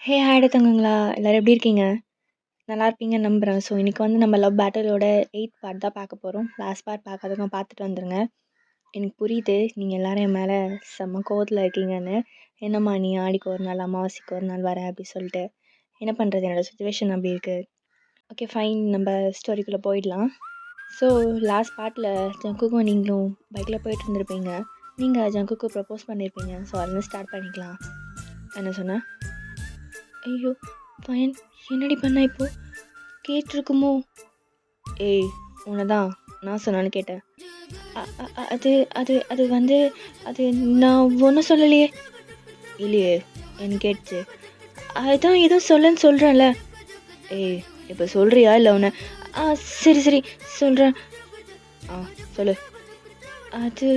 ஹாய்டா தங்கங்களா! எல்லாரும் எப்படி இருக்கீங்க? நல்லா இருப்பீங்கன்னு நம்புறேன். ஸோ, இன்னைக்கு வந்து நம்ம லவ் பேட்டிலோட 8த் பார்ட் தான் பார்க்க போறோம். லாஸ்ட் பார்ட் பார்க்காதவங்க பார்த்துட்டு வந்துருங்க. எனக்கு புரியுது, நீங்க எல்லாரும் என் மேல செம்ம கோவத்துல இருக்கீங்கன்னு. "என்னம்மா நீ ஆடிக்கு ஒரு நாள், அமாவாசைக்கு ஒரு நாள் வர" அப்படி சொல்லிட்டு. என்ன பண்றது? என்னோட சிச்சுவேஷன் அப்படி இருக்கு. Okay fine. நம்ம ஸ்டோரிக்குள்ள போயிடலாம். ஸோ, லாஸ்ட் பார்ட்ல ஜங்குக்கும் நீங்களும் பைக்ல போயிட்டு இருந்திருப்பீங்க. நீங்க ஜங்குக்கு ப்ரப்போஸ் பண்ணியிருப்பீங்க. ஸோ, அதுலேருந்து ஸ்டார்ட் பண்ணிக்கலாம். என்ன சொன்ன? ஐயோ! பையன் என்னடி பண்ண இப்போ? கேட்டிருக்குமோ? ஏய்! உன்ன தான் நான் சொன்னான்னு கேட்டேன். அ அ அ அது அது அது வந்து அது நான் ஒன்றும் சொல்லலையே! இல்லையே! எனக்கு கேட்டுச்சு. அதான் ஏதோ சொல்லன்னு சொல்கிறேன்ல. ஏய்! இப்போ சொல்றியா இல்லை உன்ன? ஆ சரி சரி சொல்கிறேன். ஆ சொல்லு. அது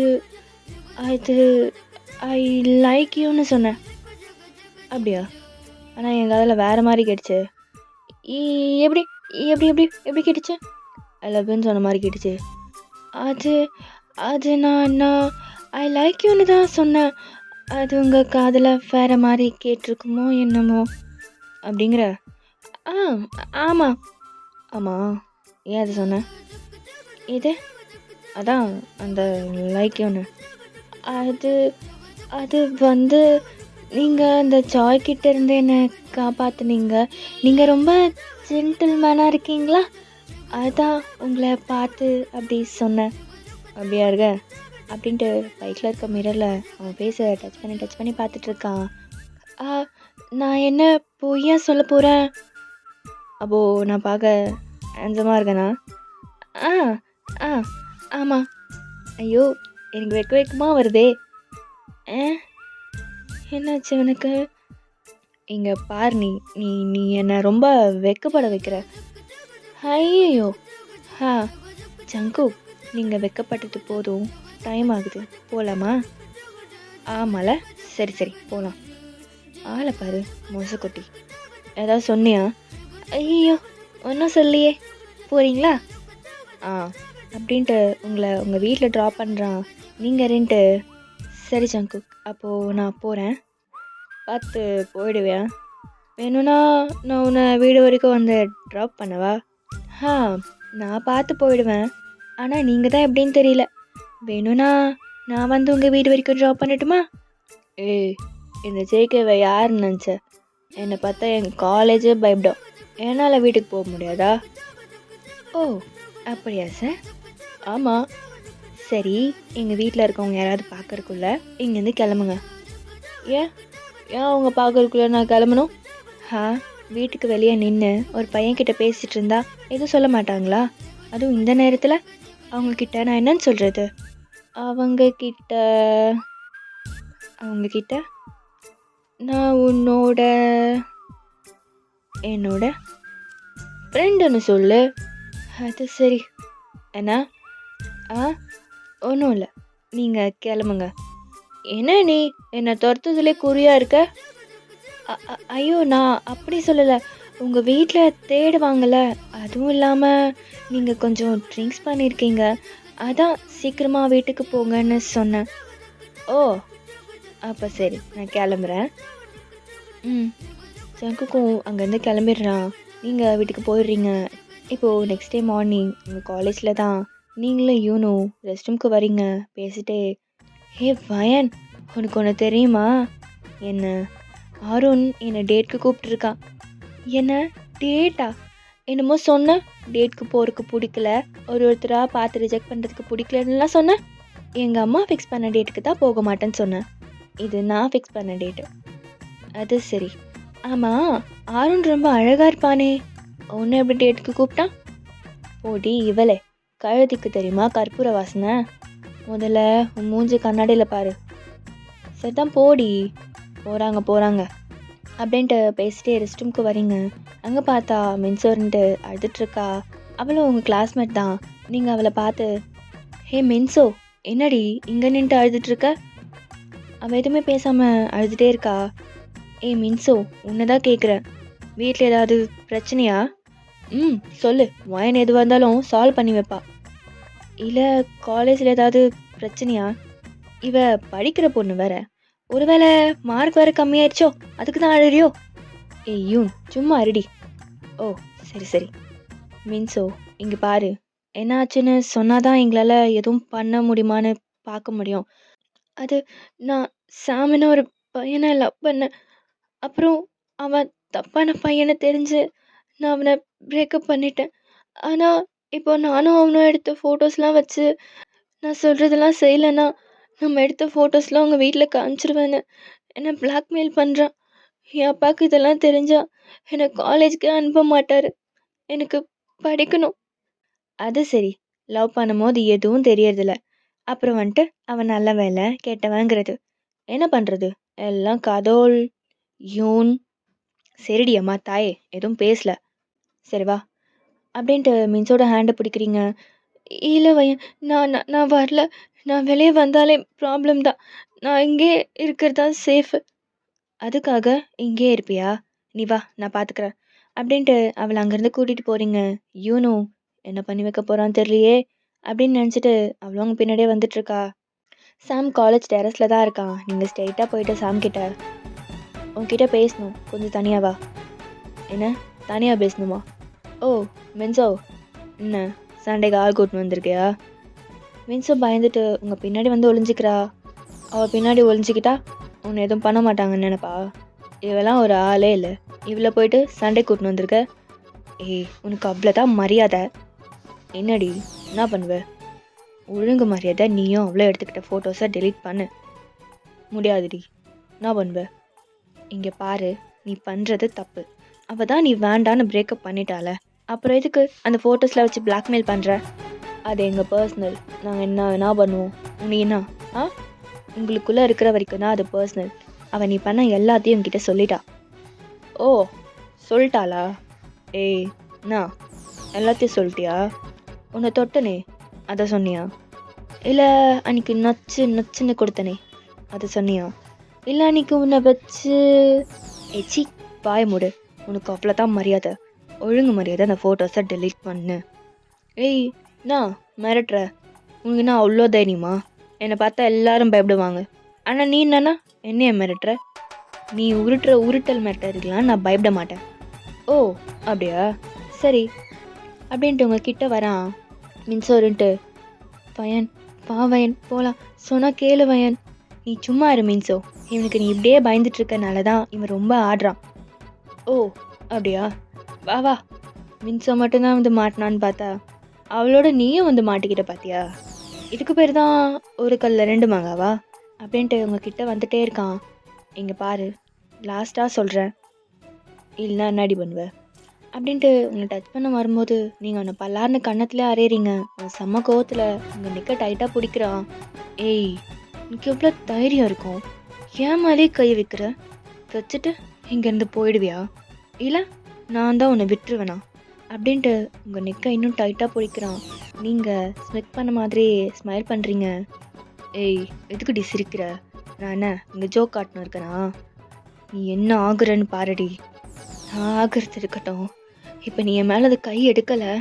அது ஐ லைக் யூன்னு சொன்னேன். அப்படியா? ஆனால் என் காதில் வேறு மாதிரி கேட்டுச்சு. எப்படி எப்படி எப்படி எப்படி கேட்டுச்சு? ஐ லவ் யூன்னு சொன்ன மாதிரி கேட்டுச்சு. அது அது நான் நான் ஐ லைக் யூன்னு தான் சொன்னேன். அது உங்கள் காதில் வேற மாதிரி கேட்டிருக்குமோ என்னமோ அப்படிங்கிற. ஆ ஆமாம் ஆமாம். ஏன் அது சொன்னேன்? இது அதான் அந்த லைக் யூன்னு. அது அது வந்து நீங்கள் அந்த ஜாய் கிட்ட இருந்து என்னை காப்பாற்றுனீங்க. நீங்கள் ரொம்ப ஜென்டில்மேனாக இருக்கீங்களா? அதான் உங்களை பார்த்து அப்படி சொன்னேன். அப்படியா இருக்க? அப்படின்ட்டு பைக்கில் இருக்க மிரரில் அவன் ஃபேஸை டச் பண்ணி பார்த்துட்ருக்கான். நான் என்ன பொய்யா சொல்ல போகிறேன்? அப்போ நான் பார்க்க ஹேண்ட்ஸமாக இருக்கேனா? ஆ ஆ ஆமாம். ஐயோ! எனக்கு வெக்கமாக வருதே. என்னாச்சு உனக்கு? இங்கே பார், நீ நீ நீ என்னை ரொம்ப வெக்கப்பட வைக்கிற. ஐயோ! ஹா ஜங்கு, நீங்கள் வெக்கப்பட்டது போதும். டைம் ஆகுது, போகலாமா? ஆமால. சரி சரி போகலாம். ஆளை பாரு மொசக்குட்டி. ஏதாவது சொன்னியா? ஐயோ ஒன்றும் சொல்லியே. போகிறீங்களா? ஆ அப்படின்ட்டு உங்களை உங்கள் வீட்டில் ட்ராப் பண்ணுறான். நீங்கள் ரெண்டு. சரி ஜங்கு, அப்போது நான் போகிறேன். பார்த்து போயிடுவியா? வேணும்னா நான் உன்னை வீடு வரைக்கும் வந்து ட்ராப் பண்ணவா? நான் பார்த்து போயிடுவேன். ஆனால் நீங்கள் தான் எப்படின்னு தெரியல. வேணும்னா நான் வந்து உங்கள் வீடு வரைக்கும் ட்ராப் பண்ணட்டுமா? ஏய், இந்த ஜேகேவை யாருன்னு நினச்ச? என்னை பார்த்தா என் காலேஜே பயப்படும். என்னால் வீட்டுக்கு போக முடியாதா? ஓ அப்படியா சார்? ஆமாம். சரி, எங்கள் வீட்டில் இருக்கவங்க யாராவது பார்க்கறக்குள்ள இங்கேருந்து கிளம்புங்க. ஏன் ஏன் அவங்க பார்க்கறக்குள்ள நான் கிளம்பணும்? வீட்டுக்கு வெளியே நின்று ஒரு பையன்கிட்ட பேசிகிட்டு இருந்தா எதுவும் சொல்ல மாட்டாங்களா? அதுவும் இந்த நேரத்தில் அவங்கக்கிட்ட நான் என்னன்னு சொல்கிறது? அவங்கக்கிட்ட நான் என்னோட ஃப்ரெண்டுன்னு சொல்லு. அது சரி. என்ன? ஒன்றும் இல்லை, நீங்கள் கிளம்புங்க. என்ன நீ என்னை துரத்துதுலே குறியாக இருக்க? ஐயோ நான் அப்படி சொல்லலை. உங்கள் வீட்டில் தேடுவாங்கள்ல, அதுவும் இல்லாமல் நீங்கள் கொஞ்சம் ட்ரிங்க்ஸ் பண்ணியிருக்கீங்க. அதான் சீக்கிரமாக வீட்டுக்கு போங்கன்னு சொன்னேன். ஓ அப்போ சரி, நான் கிளம்புறேன். ஜங்குக்கும் அங்கேருந்து கிளம்பிடுறான். நீங்கள் வீட்டுக்கு போயிடுறீங்க. இப்போது நெக்ஸ்ட் டே மார்னிங் உங்கள் காலேஜில் தான் நீங்களும் யூனும் ரெஸ்ட் ரூம்க்கு வரீங்க. பேசிட்டே, ஹே வயன், உனக்கு ஒன்று தெரியுமா? என்ன? அருண் என்னை டேட்க்கு கூப்பிட்டுருக்கான். என்ன டேட்டா? என்னமோ சொன்ன, டேட்க்கு போகிறதுக்கு பிடிக்கல, ஒருத்தராக பார்த்து ரிஜெக்ட் பண்ணுறதுக்கு பிடிக்கலன்னுலாம் சொன்னேன். எங்கள் அம்மா ஃபிக்ஸ் பண்ண டேட்டுக்கு தான் போக மாட்டேன்னு சொன்னேன். இது நான் ஃபிக்ஸ் பண்ண டேட்டு. அது சரி. ஆமாம், அருண் ரொம்ப அழகாக இருப்பானே, ஒன்று எப்படி டேட்டுக்கு கூப்பிட்டான்? போடி இவளே, கழுதிக்கு தெரியுமா கற்பூர வாசனை? முதல்ல உன் மூஞ்சி கண்ணாடியில் பாரு. சரிதான் போடி. போகிறாங்க அப்படின்ட்டு பேசிட்டே ரெஸ்ட் ரூம்க்கு வரீங்க. அங்கே பார்த்தா மின்சோர்ன்ட்டு அழுதுட்ருக்கா. அவளும் உங்கள் கிளாஸ்மேட் தான். நீங்கள் அவளை பார்த்து, ஹே மின்சோ, என்னடி இங்கே நின்ட்டு அழுதுட்ருக்க? அவள் எதுவுமே பேசாமல் அழுதுகிட்டே இருக்கா. ஏய் மின்சோ, உன்னை தான் கேட்குறேன், வீட்டில் ஏதாவது பிரச்சனையா? சொல்லு, வயன் எதுவாக இருந்தாலும் சால்வ் பண்ணி வைப்பா. இல்லை காலேஜில் ஏதாவது பிரச்சனையா? இவ படிக்கிற பொண்ணு வேற, ஒருவேளை மார்க் வேறு கம்மியாயிடுச்சோ, அதுக்கு தான் அழுறியோ? ஏய் யூன் சும்மா இருடி. ஓ சரி சரி. மீன்ஸோ இங்கே பாரு, என்ன ஆச்சுன்னு சொன்னாதான் எங்களால் எதுவும் பண்ண முடியுமான்னு பார்க்க முடியும். அது நான் சாமின்னு ஒரு பையனை லவ் பண்ணேன். அப்புறம் அவன் தப்பான பையனை தெரிஞ்சு நான் அவனை பிரேக்கப் பண்ணிட்டேன். ஆனால் இப்போ நானும் அவனும் எடுத்த ஃபோட்டோஸ்லாம் வச்சு நான் சொல்கிறதெல்லாம் செய்யலைன்னா நம்ம எடுத்த ஃபோட்டோஸ்லாம் அவங்க வீட்டில் காமிச்சிருவேன்னு என்னை பிளாக்மெயில் பண்ணுறான். என் அப்பாவுக்கு இதெல்லாம் தெரிஞ்சா என்னை காலேஜ்க்கே அனுப்ப மாட்டார். எனக்கு படிக்கணும். அது சரி, லவ் பண்ணும்போது எதுவும் தெரியறதில்ல. அப்புறம் வந்துட்டு அவன் நல்ல வேலை கெட்டவங்கிறது என்ன பண்ணுறது? எல்லாம் கடவுள். யூன் சரிடி அம்மா தாயே எதுவும் பேசல. சரி வா அப்படின்ட்டு மின்ஸோட ஹேண்டை பிடிக்கிறீங்க. இல்லை வையன், நான் நான் நான் வரல. நான் வெளியே வந்தாலே ப்ராப்ளம் தான். நான் இங்கே இருக்கிறது தான் சேஃபு. அதுக்காக இங்கேயே இருப்பியா? நீ வா நான் பார்த்துக்கிறேன் அப்படின்ட்டு அவளை அங்கேருந்து கூட்டிகிட்டு போகிறீங்க. யூனும் என்ன பண்ணி வைக்க போகிறான்னு தெரியலையே அப்படின்னு நினச்சிட்டு அவளும் அவங்க பின்னாடியே வந்துட்டுருக்கா. சாம் காலேஜ் டெரஸில் தான் இருக்கான். நீங்கள் ஸ்ட்ரெயிட்டாக போயிட்டு சாம் கிட்ட உன்கிட்ட பேசணும், கொஞ்சம் தனியாக வா. என்ன தனியாக பேசணுமா? ஓ மென்சோ, என்ன சண்டைக்கு ஆள் கூட்டின்னு வந்திருக்கியா? மென்சோ பயந்துட்டு உங்கள் பின்னாடி வந்து ஒளிஞ்சிக்கிறா. அவள் பின்னாடி ஒளிஞ்சிக்கிட்டா உன்னை எதுவும் பண்ண மாட்டாங்கன்னு நினைப்பா. இவெல்லாம் ஒரு ஆளே இல்லை, இவளை போயிட்டு சண்டை கூட்டின்னு வந்திருக்க. ஏய் உனக்கு அவ்வளோதான் மரியாதை. என்னடி என்ன பண்ணுவ? ஒழுங்கு மரியாதை நீயும் அவ்வளோ எடுத்துக்கிட்ட ஃபோட்டோஸை டெலீட் பண்ணு. முடியாதுடி. என்ன பண்ணுவ? இங்கே பாரு, நீ பண்ணுறது தப்பு. அவள் தான் நீ வேண்டான்னு பிரேக்கப் பண்ணிட்டால, அப்புறம் எதுக்கு அந்த ஃபோட்டோஸில் வச்சு பிளாக்மெயில் பண்ணுற? அது எங்கள் பர்சனல், நாங்கள் என்ன வேணா பண்ணுவோம். நீ என்ன ஆ உங்களுக்குள்ளே இருக்கிற வரைக்கும் தான் அது பர்சனல். அவள் நீ பண்ண எல்லாத்தையும் என்கிட்ட சொல்லிட்டா. ஓ சொல்லிட்டாளா? ஏய் என்ன எல்லாத்தையும் சொல்லிட்டியா? உன்னை தொட்டனே அதை சொன்னியா? இல்லை அன்னைக்கு நச்சு நச்சுன்னு கொடுத்தனே அதை சொன்னியா? இல்லை அன்னைக்கு உன்னை வச்சு ஏச்சி பாய மூடு. உனக்கு அவ்வளோதான் மரியாதை. ஒழுங்கு மரியாதை அந்த ஃபோட்டோஸை டெலீட் பண்ணு. ஏய் நான் மிரட்டுற? உனக்கு என்ன அவ்வளோ தைரியமா? என்னை பார்த்தா எல்லாரும் பயப்படுவாங்க. ஆனால் நீ என்னன்னா என்னைய மிரட்டுற? நீ உருட்டுற உருட்டல் மிரட்டலாம், நான் பயப்பட மாட்டேன். ஓ அப்படியா, சரி அப்படின்ட்டு உங்ககிட்ட வரான் மின்சோருன்ட்டு. வயன் வா வயன் போகலாம் சொன்னால் கேளு வயன். நீ சும்மா இரு மின்சோ. இவனுக்கு நீ இப்படியே பயந்துட்டு இருக்கனால தான் இவன் ரொம்ப ஆடுறான். ஓ அப்படியா, வா வா. மின்சோ மட்டும்தான் வந்து மாட்டினான்னு பார்த்தா அவளோட நீயும் வந்து மாட்டிக்கிட்ட பார்த்தியா? இதுக்கு பேர் தான் ஒரு கல்ல ரெண்டு மகாவா? அப்படின்ட்டு உங்ககிட்ட வந்துட்டே இருக்கான். இங்கே பாரு, லாஸ்ட்டாக சொல்கிறேன், இல்லைன்னா என்னடி பண்ணுவேன் அப்படின்ட்டு உன்னை டச் பண்ண வரும்போது நீங்கள் அவனை பல்லாருன்னு கன்னத்துலேயே அரையிறீங்க. அவன் செம்ம கோவத்தில் உங்கள் நிற்க டைட்டாக பிடிக்கிறான். ஏய் உனக்கு எவ்வளோ தைரியம் இருக்கும்? ஏன் மேலே கை வைக்கிற? வச்சுட்டு இங்கேருந்து போயிடுவியா? இல்லை நான் தான் உன்னை விட்டுருவேனா? அப்படின்ட்டு உங்கள் நெக்கை இன்னும் டைட்டாக பிடிக்கிறான். நீங்கள் ஸ்மித் பண்ண மாதிரி ஸ்மைல் பண்ணுறீங்க. ஏய் எதுக்குடி சிரிக்கிற? நான் என்ன இங்கே ஜோக் காட்டணும் இருக்கேனா? நீ என்ன ஆகுறன்னு பாருடி. நான் ஆகிறது இருக்கட்டும், இப்போ நீ என் மேலே அது கை எடுக்கலை,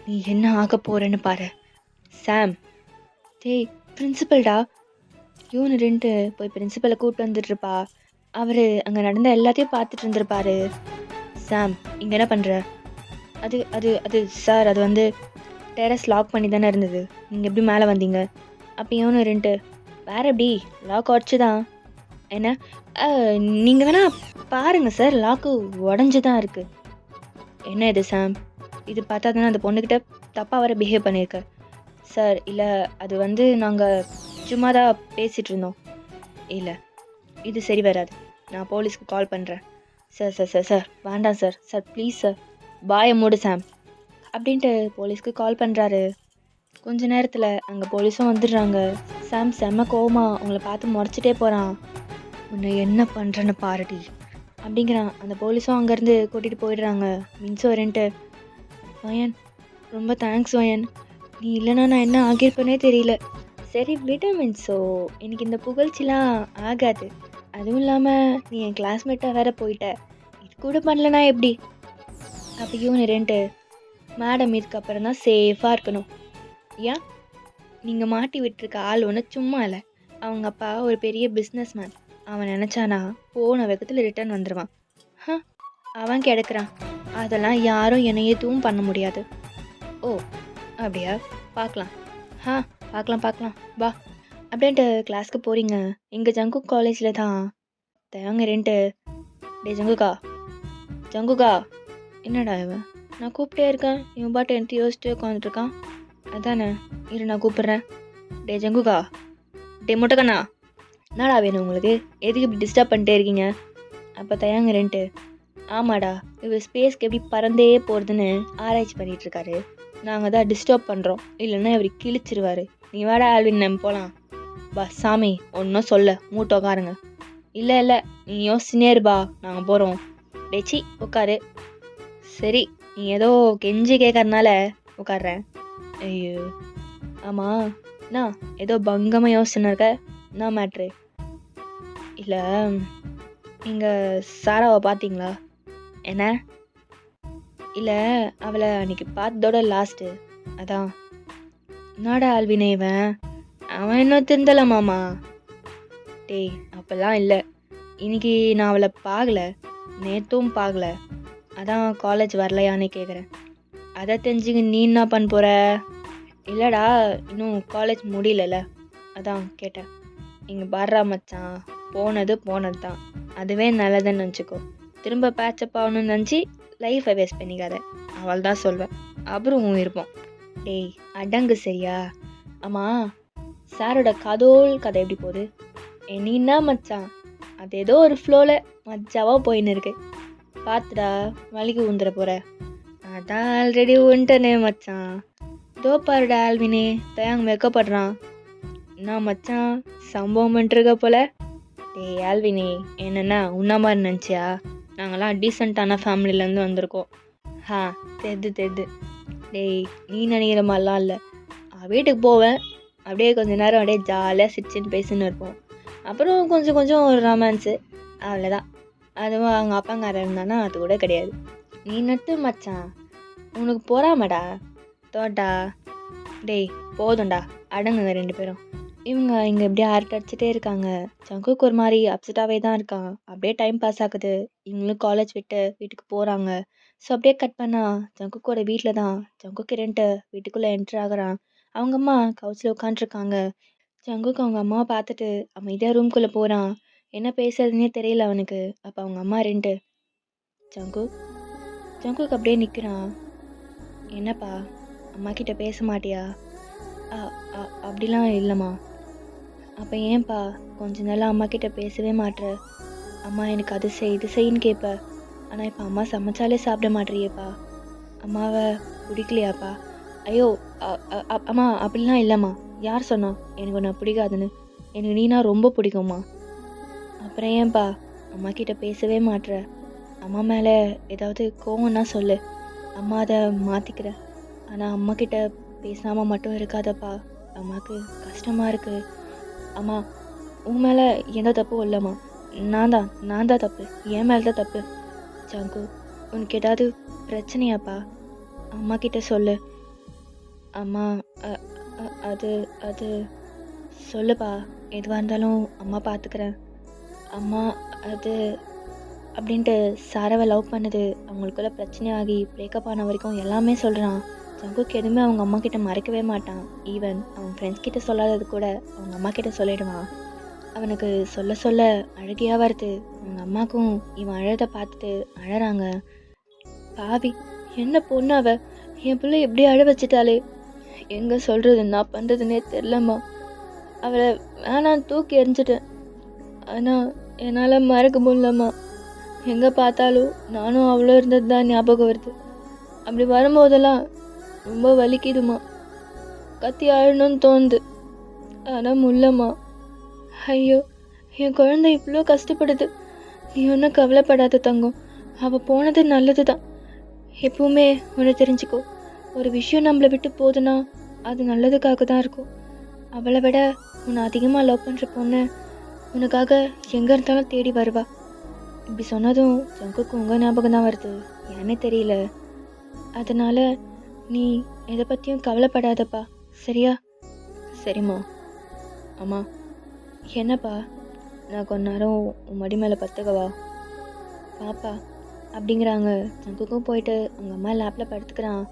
நீ என்ன ஆக போகிறேன்னு பாரு. சாம் டேய் பிரின்சிபல்டா. இவனு ரெண்டு போய் பிரின்சிபலை கூப்பிட்டு வந்துட்டுருப்பா. அவர் அங்கே நடந்த எல்லாத்தையும் பார்த்துட்டு இருந்திருப்பாரு. சாம் இங்கே என்ன பண்ணுற? அது அது அது சார், அது வந்து டெரஸ் லாக் பண்ணி தானே இருந்தது, நீங்கள் எப்படி மேலே வந்தீங்க? அப்போ இவனு ரெண்டு வேற எப்படி லாக் உடச்சி தான். என்ன நீங்கள் வேணா பாருங்கள் சார், லாக்கு உடஞ்சி தான் இருக்குது. என்ன இது சாம், இது பார்த்தா தானே அந்த பொண்ணுக்கிட்ட தப்பாக வர பிஹேவ் பண்ணியிருக்க. சார் இல்லை அது வந்து நாங்கள் சும்மா தான் பேசிகிட்டு இருந்தோம். இல்லை இது சரி வராது, நான் போலீஸ்க்கு கால் பண்ணுறேன். சார் சார் சார் சார் வேண்டாம் சார், சார் ப்ளீஸ் சார். பாய மூடு சாம் அப்படின்ட்டு போலீஸ்க்கு கால் பண்ணுறாரு. கொஞ்ச நேரத்தில் அங்கே போலீஸும் வந்துடுறாங்க. சாம் செம்ம கோவமா அவங்கள பார்த்து முறைச்சிட்டே போகிறான். உன்னை என்ன பண்ணுறேன்னு பாருடி அப்படிங்கிறான். அந்த போலீஸும் அங்கேருந்து கூட்டிகிட்டு போயிடுறாங்க. மின்சோ வரேன்ட்டு, வயன் ரொம்ப தேங்க்ஸ் வயன், நீ இல்லைன்னா நான் என்ன ஆகியிருப்பேனே தெரியல. சரி விடு மின்சோ, எனக்கு இந்த புகழ்ச்சிலாம் ஆகாது. அதுவும் இல்லாமல் நீ என் கிளாஸ்மேட்டாக வேற போயிட்ட, இது கூட பண்ணலனா எப்படி? அப்பயும் ரெண்டு மேடம் இதுக்கப்புறம் தான் சேஃபாக இருக்கணும். ஏன் நீங்கள் மாட்டி விட்டுருக்க ஆள் ஒன்று சும்மா இல்லை. அவங்க அப்பா ஒரு பெரிய பிஸ்னஸ் மேன். அவன் நினச்சானா போன வேகத்தில் ரிட்டர்ன் வந்துடுவான். அவன் கிடக்குறான். அதெல்லாம் யாரும் என்னை எதுவும் பண்ண முடியாது. ஓ! அப்படியா? பார்க்கலாம். ஆ பார்க்கலாம். வா. அப்படின்ட்டு கிளாஸ்க்கு போறீங்க. இங்க ஜங்குக் காலேஜ்ல தான் தயங்குறேன்ட்டு, டேய் ஜங்குகா என்னடா இவன்? நான் கூப்பிட்டே இருக்கேன். இவன் பாட்டு என்கிட்ட யோசிச்சுட்டே உட்காந்துட்ருக்கான். அதானே, இரு நான் கூப்பிட்றேன். டேய் ஜங்குகா, டேய் முட்டைக்கண்ணா, என்னடா வேணும் உங்களுக்கு? எதுக்கு இப்படி டிஸ்டர்ப் பண்ணிட்டே இருக்கீங்க? அப்போ தயங்குறேன்ட்டு, ஆமாடா, இவர் ஸ்பேஸ்க்கு எப்படி பறந்தே போகிறதுன்னு ஆராய்ச்சி பண்ணிட்டு இருக்காரு. நாங்கள் தான் டிஸ்டர்ப் பண்ணுறோம், இல்லைன்னா இவர் கிழிச்சிருவாரு. நீ வாடா ஆல்வின், நம்ம போகலாம். பா சாமி, ஒன்றும் சொல்ல, மூட்டை உட்காருங்க. இல்லை நீ யோசிச்சுனே இருப்பா, நாங்கள் போகிறோம். டேச்சி உட்காரு. சரி, நீ ஏதோ கெஞ்சி கேட்கறதுனால உட்கார்றேன். ஐயோ ஆமாம், நான் ஏதோ பங்கமாக யோசனை இருக்க. நான் மேட்ரு இல்லை, இங்கே சாராவை பார்த்தீங்களா? என்ன? இல்லை, அவளை அன்னைக்கு பார்த்ததோட லாஸ்ட்டு. அதான். நாடா ஆல்வினே இவன், அவன் இன்னும் திருந்தலாமாம்மா? டேய் அப்போல்லாம் இல்லை, இன்னைக்கு நான் அவளை பார்க்கல, நேற்றும் பார்க்கல. அதான் காலேஜ் வரலையான்னு கேட்குறேன். அதை தெரிஞ்சுக்க நீ என்ன பண்ண போகிற? இல்லைடா, இன்னும் காலேஜ் முடியலல்ல, அதான் கேட்டேன். இங்கே பாடுறா மச்சான், போனது தான், அதுவே நல்லதுன்னு நினச்சிக்கோ. திரும்ப பேச்சப் ஆகணும்னு நினச்சி லைஃப்பை வேஸ்ட் பண்ணிக்காத, அவள் தான் சொல்வேன். அப்புறம் இருப்போம். டேய் அடங்கு சரியா? ஆமாம், சாரோட கதை எப்படி போகுது? நீ என்ன மச்சான், அது ஏதோ ஒரு ஃப்ளோவில் மஜாவாக போயின்னு இருக்கு. பார்த்துடா, வலிக்கு ஊந்துட போகிற. அதான் ஆல்ரெடி உன்ட்டனே மச்சான். தோ பாருடா ஆல்வினே, தயாங்க வைக்கப்படுறான். என்ன மச்சான், சம்பவம் பண்ணிருக்க போல. டேய் ஆல்வினி, என்னென்னா உன்ன மாதிரி நினச்சியா? நாங்கள்லாம் டீசெண்டான ஃபேமிலியிலேருந்து வந்திருக்கோம். தெரிது. டேய் நீ நினைக்கிற மாதிரிலாம் இல்லை. வீட்டுக்கு போவேன், அப்படியே கொஞ்ச நேரம் அப்படியே ஜாலியாக சிரிச்சின்னு பேசின்னு இருப்போம். அப்புறம் கொஞ்சம் ஒரு ரொமான்ஸு, அவ்வளோதான். அதுவும் அவங்க அப்பாங்கார இருந்தானா அது கூட கிடையாது. நீ நட்டு மச்சான், உனக்கு போறாமடா தோட்டா. டேய் போதும்டா, அடங்குங்க 2 பேரும். இவங்க இங்கே எப்படியே அரட்டை அடிச்சுட்டே இருக்காங்க. ஜங்குக்கு ஒரு மாதிரி அப்செட்டாகவே தான் இருக்கான். அப்படியே டைம் பாஸ் ஆகுது. இவங்களும் காலேஜ் விட்டு வீட்டுக்கு போகிறாங்க. ஸோ அப்படியே கட் பண்ணா ஜங்குக்கோட வீட்டில் தான் ஜங்குக்கு 2 வீட்டுக்குள்ளே என்ட்ரு ஆகுறான். அவங்க அம்மா கவுச்சில் உட்காண்ட்ருக்காங்க. ஜங்குக்கு அவங்க அம்மாவை பார்த்துட்டு அமைதியாக ரூம்குள்ளே போகிறான். என்ன பேசுறதுன்னே தெரியல அவனுக்கு. அப்போ அவங்க அம்மா 2 ஜங்குக்கு அப்படியே நிற்கிறான். என்னப்பா, அம்மா கிட்ட பேச மாட்டியா? அப்படிலாம் இல்லைம்மா. அப்போ ஏன்பா கொஞ்ச நாள் அம்மா கிட்ட பேசவே மாட்ற? அம்மா எனக்கு அது இது செய்யின்னு கேட்ப. ஆனால் இப்போ அம்மா சமைச்சாலே சாப்பிட மாட்டேறியேப்பா. அம்மாவை பிடிக்கலையாப்பா? ஐயோ அம்மா அப்படிலாம் இல்லைம்மா. யார் சொன்னா எனக்கு உன்னை பிடிக்காதுன்னு? எனக்கு நீனா ரொம்ப பிடிக்கும்மா. அப்புறம் ஏன்பா அம்மா கிட்ட பேசவே மாட்ற? அம்மா மேலே ஏதாவது கோவம்னா சொல்லு, அம்மா அதை மாற்றிக்கிறேன். ஆனால் அம்மா கிட்ட பேசாமல் மட்டும் இருக்காதப்பா, அம்மாவுக்கு கஷ்டமாக இருக்குது. அம்மா உன் மேலே எந்த தப்பும் இல்லைம்மா. நான் தான் தப்பு, என் மேலே தான் தப்பு. ஜங்கு, உனக்கு ஏதாவது பிரச்சனையாப்பா? அம்மா கிட்ட சொல்லு. அம்மா அது அது சொல்லுப்பா, எதுவாக இருந்தாலும் அம்மா பார்த்துக்கிறேன். அம்மா அது அப்படின்ட்டு சாராவை லவ் பண்ணது அவங்களுக்குள்ள பிரச்சனையாகி பிரேக்கப் ஆன வரைக்கும் எல்லாமே சொல்கிறான். ஜங்குக்கு எதுவுமே அவங்க அம்மா கிட்ட மறைக்கவே மாட்டான். ஈவன் அவன் ஃப்ரெண்ட்ஸ் கிட்ட சொல்லாதது கூட அவங்க அம்மா கிட்ட சொல்லிடுவான். அவனுக்கு சொல்ல அழுகையாக வருது. அவங்க அம்மாக்கும் இவன் அழதை பார்த்துட்டு அழறாங்க. பாவி, என்ன பொண்ணு அவ, என் பிள்ளை எப்படி அழ வச்சுட்டாலே. எங்கே சொல்கிறது, நான் பண்ணுறதுன்னே தெரிலம்மா. அவளை வேணான்னு தூக்கி எறிஞ்சிட்டேன். ஆனால் என்னால் மறக்க முடியலம்மா. எங்கே பார்த்தாலும் நானும் அவ்வளோ இருந்தது தான் ஞாபகம் வருது. அப்படி வரும்போதெல்லாம் ரொம்ப வலிக்குதுமா. கத்தி அழணும்னு தோணுது, ஆனால் முள்ளம்மா. ஐயோ, என் குழந்தை இவ்வளோ கஷ்டப்படுது. நீ ஒன்றும் கவலைப்படாத தங்கம், அவள் போனது நல்லது தான். எப்பவுமே ஒன்று தெரிஞ்சுக்கோ, ஒரு விஷயம் நம்மளை விட்டு போதுன்னா அது நல்லதுக்காக தான் இருக்கும். அவளை விட உன்னை அதிகமாக லவ் பண்ணுற பொண்ணு உனக்காக எங்கே இருந்தாலும் தேடி வருவா. இப்படி சொன்னதும் ஜங்குக்கு உங்கள் ஞாபகம் தான் வருது, ஏன்னே தெரியல. அதனால் நீ எதை பற்றியும் கவலைப்படாதப்பா, சரியா? சரிம்மா. அம்மா என்னப்பா, நான் கொஞ்ச நேரம் உன் மடி மேலே பத்துக்கவா? பாப்பா, அப்படிங்கிறாங்க. ஜங்குக்கும் போயிட்டு அவங்க அம்மா லேப்பில் படுத்துக்கிறான்.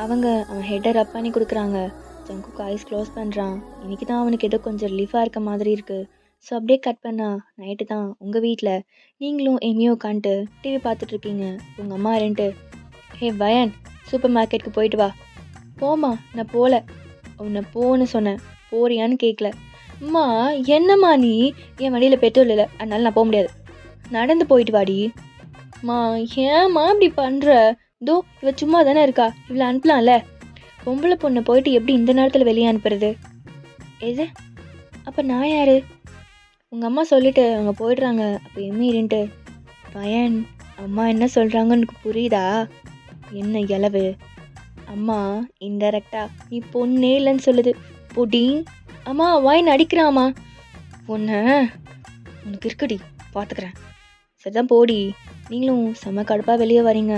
அவன் ஹெட்டை ரப் பண்ணி கொடுக்குறாங்க. ஜங்குக்கு ஐஸ் க்ளோஸ் பண்ணுறான். இன்னைக்கு தான் அவனுக்கு ஏதோ கொஞ்சம் ரிலீஃபாக இருக்க மாதிரி இருக்குது. ஸோ அப்படியே கட் பண்ணா நைட்டு தான் உங்கள் வீட்டில் நீங்களும் எம்மியும் உட்காந்துட்டு டிவி பார்த்துட்ருக்கீங்க. உங்கள் அம்மா ரெண்டு, ஹே வயன், சூப்பர் மார்க்கெட்டுக்கு போயிட்டு வா. போம்மா, நான் போகல. உன்னை போன்னு சொன்னேன், போறியான்னு கேட்கல. அம்மா, என்னம்மா நீ? என் வண்டியில் பெட்ரோல் இல்லை, அதனால நான் போக முடியாது. நடந்து போயிட்டு வாடி. மா, ஏம்மா இப்படி பண்ணுற? தோ இவ சும்மா தானே இருக்கா, இவ்வளோ அனுப்பலாம்ல. பொம்பளை பொண்ணை போயிட்டு எப்படி இந்த நேரத்தில் வெளியே அனுப்புறது? எது? அப்போ நான் யாரு? உங்கள் அம்மா சொல்லிட்டு அவங்க போயிடுறாங்க. அப்போ எம்மீறின்ட்டு, பையன், அம்மா என்ன சொல்கிறாங்கன்னு எனக்கு புரியுதா? என்ன இளவு? அம்மா இன்டெரக்டா நீ பொண்ணே இல்லைன்னு சொல்லுது. பொடி. அம்மா வாயின் அடிக்கிறாம்மா. உனக்கு இருக்குடி, பார்த்துக்கிறேன். சரிதான் போடி. நீங்களும் செம்ம கடுப்பாக வெளியே வரீங்க.